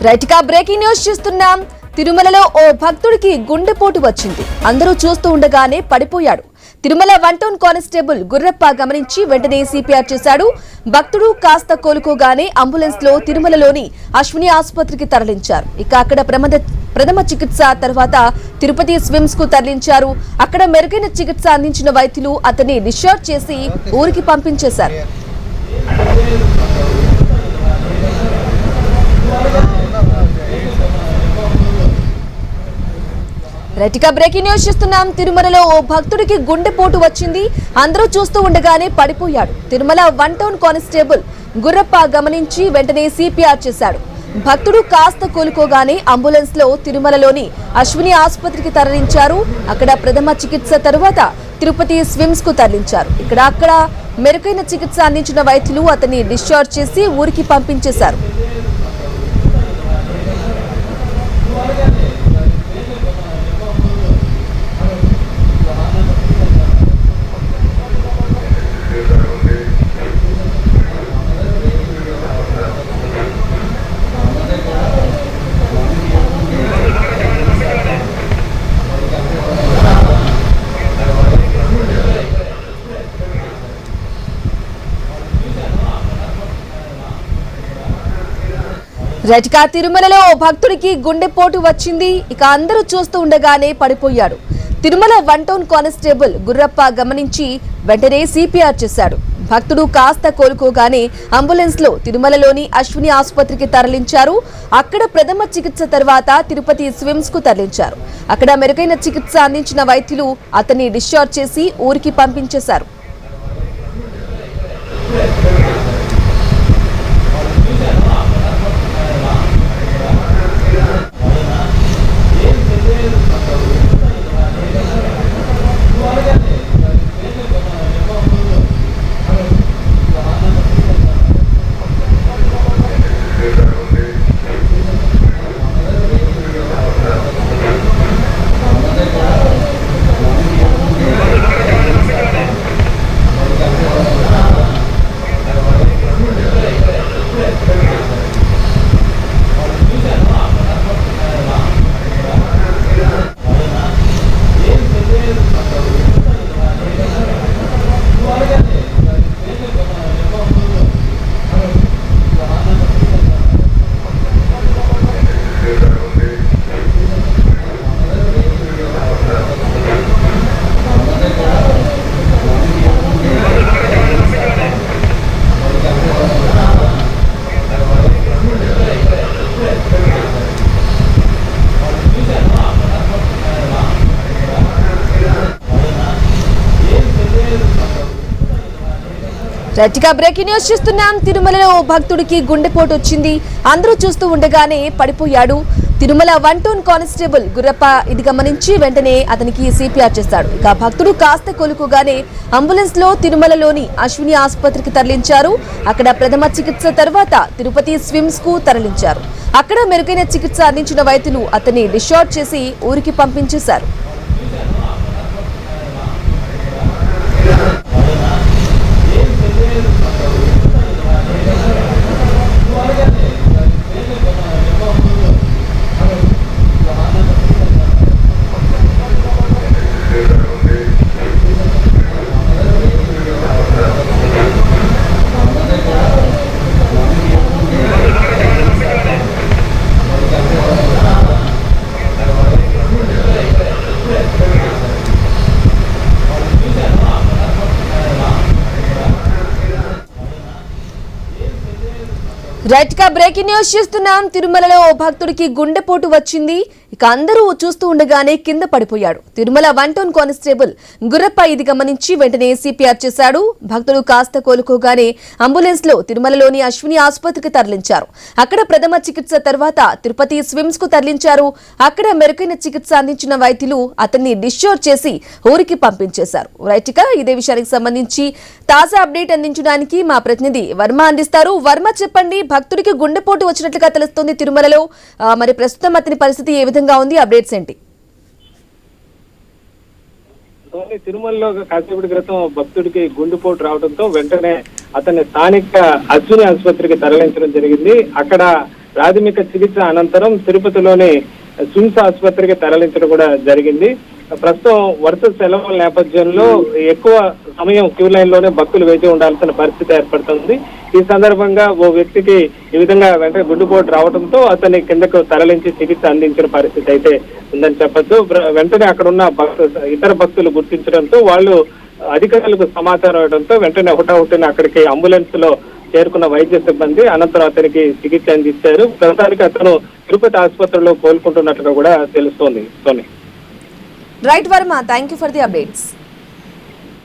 Right గా breaking news చూస్తున్నాం. తిరుమలలో ఓ భక్తుడికి గుండెపోటు వచ్చింది. అందరూ చూస్తూ ఉండగానే పడిపోయాడు. తిరుమల 1 టౌన్ కానిస్టేబుల్ గుర్రప్ప గమనించి వెంటనే సిపిఆర్ చేశాడు. భక్తుడు కాస్త కోలుకోగానే అంబులెన్స్ లో తిరుమలలోని అశ్విని ఆసుపత్రికి తరలించారు. ఇక అక్కడ ప్రథమ చికిత్స తర్వాత తిరుపతి స్విమ్స్ కు తరలించారు. అక్కడ మెరుగైన చికిత్స అందించిన వైద్యులు అతన్ని డిశ్చార్జ్ చేసి ఊరికి పంపించేశారు. రైట్గా బ్రేకింగ్ న్యూస్ చూస్తున్నాం. తిరుమలలో ఓ భక్తుడికి గుండెపోటు వచ్చింది. అందరూ చూస్తూ ఉండగానే పడిపోయాడు. తిరుమల 1 టౌన్ కానిస్టేబుల్ గుర్రప్ప గమనించి వెంటనే సిపిఆర్ చేశాడు. భక్తుడు కాస్త కోలుకోగానే అంబులెన్స్ లో తిరుమలలోని అశ్విని ఆసుపత్రికి తరలించారు. అక్కడ ప్రథమ చికిత్స తరువాత తిరుపతి స్విమ్స్ కు తరలించారు. అక్కడ మెరుగైన చికిత్స అందించిన వైద్యులు అతన్ని డిశ్చార్జ్ చేసి ఊరికి పంపించేశారు. రైట్గా తిరుమలలో ఓ భక్తుడికి గుండెపోటు వచ్చింది. ఇక అందరూ చూస్తూ ఉండగానే పడిపోయాడు. తిరుమల 1 టౌన్ కానిస్టేబుల్ గుర్రప్ప గమనించి వెంటనే సిపిఆర్ చేశాడు. భక్తుడు కాస్త కోలుకోగానే అంబులెన్స్ లో తిరుమలలోని అశ్విని ఆసుపత్రికి తరలించారు. అక్కడ ప్రథమ చికిత్స తర్వాత తిరుపతి స్విమ్స్ కు తరలించారు. అక్కడ మెరుగైన చికిత్స అందించిన వైద్యులు అతన్ని డిశ్చార్జ్ చేసి ఊరికి పంపించేశారు. రైట్గా బ్రేకింగ్ న్యూస్ చూస్తున్నాం. తిరుమలలో ఓ భక్తుడికి గుండెపోటు వచ్చింది. అందరూ చూస్తూ ఉండగానే పడిపోయాడు. తిరుమల 1 టౌన్ కానిస్టేబుల్ గుర్రప్ప ఇది గమనించి వెంటనే అతనికి సిపిఆర్ చేశాడు. ఇక భక్తుడు కాస్త కోలుకోగానే అంబులెన్స్ లో తిరుమలలోని అశ్విని ఆసుపత్రికి తరలించారు. అక్కడ ప్రథమ చికిత్స తర్వాత తిరుపతి స్విమ్స్ కు తరలించారు. అక్కడ మెరుగైన చికిత్స అందించిన వైద్యులు అతన్ని డిశ్చార్జ్ చేసి ఊరికి పంపించేశారు. రైట్ గా బ్రేకింగ్ న్యూస్ చూస్తున్నాం. తిరుమలలో ఓ భక్తుడికి గుండెపోటు వచ్చింది. ఇక అందరూ చూస్తూ ఉండగానే కింద పడిపోయాడు. తిరుమల 1 టౌన్ కానిస్టేబుల్ గుర్రప్ప ఇది గమనించి వెంటనే సిపిఆర్ చేశాడు. భక్తుడు కాస్త కోలుకోగానే అంబులెన్స్ లో తిరుమలలోని అశ్విని ఆసుపత్రికి తరలించారు. అక్కడ ప్రథమ చికిత్స తర్వాత తిరుపతి స్విమ్స్ కు తరలించారు. అక్కడ మెరుగైన చికిత్స అందించిన వైద్యులు అతన్ని డిశ్చార్జ్ చేసి ఊరికి పంపించేశారు. రైట్ గా ఇదే విషయానికి సంబంధించి తాజా అప్డేట్ అందించడానికి మా ప్రతినిధి వర్మ అందిస్తారు. వర్మ చెప్పండి, భక్తుడికి గుండెపోటు వచ్చినట్లుగా తెలుస్తోంది తిరుమలలో. మరి ప్రస్తుతం అతని పరిస్థితి ఏ విధంగా ఉంది? అప్డేట్స్ ఏంటి? తిరుమలలో కాసేపటి క్రితం భక్తుడికి గుండెపోటు రావడంతో వెంటనే అతన్ని స్థానిక అశ్విని ఆసుపత్రికి తరలించడం జరిగింది. అక్కడ ప్రాథమిక చికిత్స అనంతరం తిరుపతిలోని స్విమ్స్ ఆసుపత్రికి తరలించడం కూడా జరిగింది. ప్రస్తుతం వరుస సెలవుల నేపథ్యంలో ఎక్కువ సమయం క్యూ లైన్ లోనే భక్తులు వేచి ఉండాల్సిన పరిస్థితి ఏర్పడుతుంది. ఈ సందర్భంగా ఓ వ్యక్తికి ఈ విధంగా వెంటనే గుండెపోటు రావడంతో అతన్ని కిందకు తరలించి చికిత్స అందించిన పరిస్థితి అయితే ఉందని చెప్పొచ్చు. వెంటనే అక్కడ ఉన్న ఇతర భక్తులు గుర్తించడంతో వాళ్ళు అధికారులకు సమాచారం ఇవ్వడంతో వెంటనే హుటాహుటిన అక్కడికి అంబులెన్స్ లో చేరుకున్న వైద్య సిబ్బంది అనంతరం అతనికి చికిత్స అందించారు. ప్రస్తుతానికి అతను తిరుపతి ఆసుపత్రిలో కోలుకుంటున్నట్టుగా కూడా తెలుస్తోంది. సోని. Right Varma, thank you for the updates.